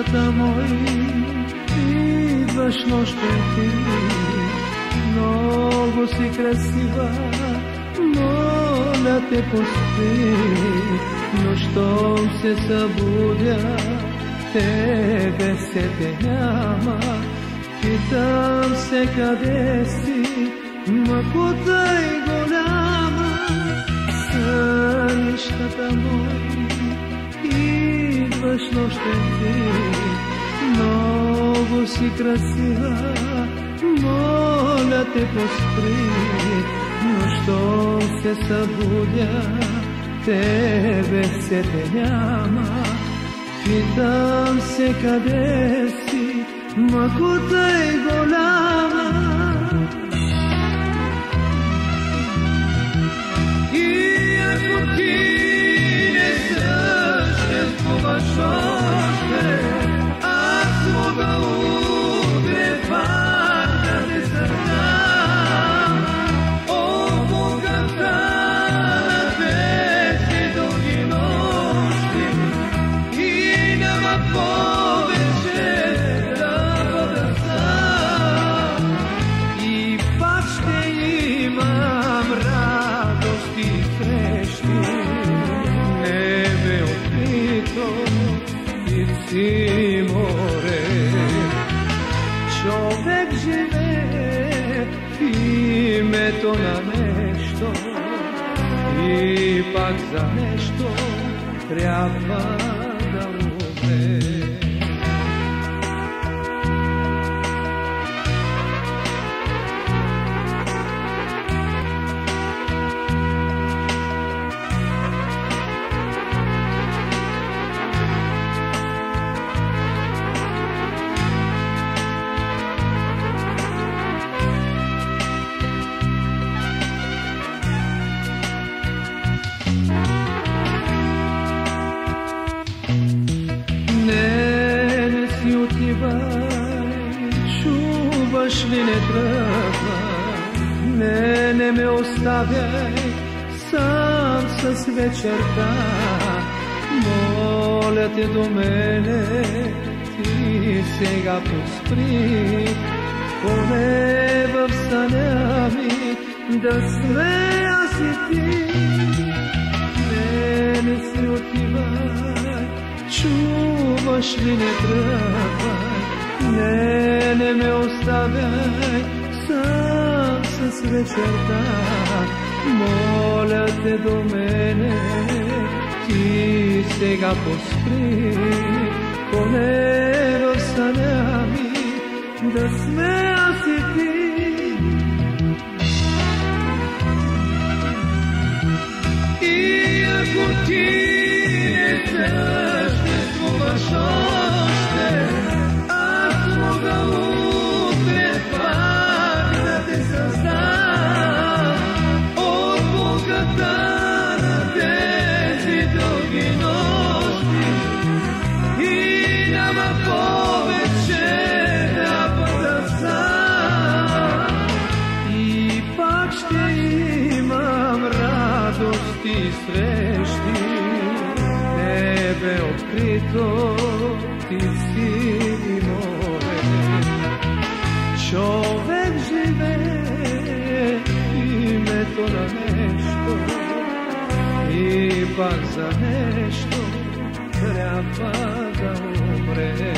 нещата мои, идваш нощем ти. Много си красива, моля те поспи, но щом се събудя, тебе се те няма. Питам се къде си, мъкота и голяма. Сънищата мои, идваш нощем ти. Много си красива, моля те поспри, но щом се събудя, тебе се те няма. Питам се къде си, мъкота и голяма. И ако ти не съществуваш още, аз мога утре пак да те създам. О, Богата на тези дълги нощи, и няма повече да бъда сам. И пак ще имам радост и срещи, небе открито и си море. Човек живее в името на нещо, и пак за нещо трябва да умре. Не си отивай, чуваш ли, не тръгва. Не ме оставяй сам с вечерта. Моля те до мене, ти сега поспри, поне в съня ми да сме аз и ти. Не си отивай, чуваш ли, не тръгвай. Не ме оставяй сам с вечерта. Моля те до мене, ти сега поспри, поне в съня ми да сме аз и ти. И ако ти не съществуваш още, аз мога утре пак да те създам. От Богата на тези дълги нощи, и няма повече да бъда сам. И пак ще имам радост и срещи, небе открито, ти си море. Човек живее в името на нещо, и пак за нещо трябва да умре.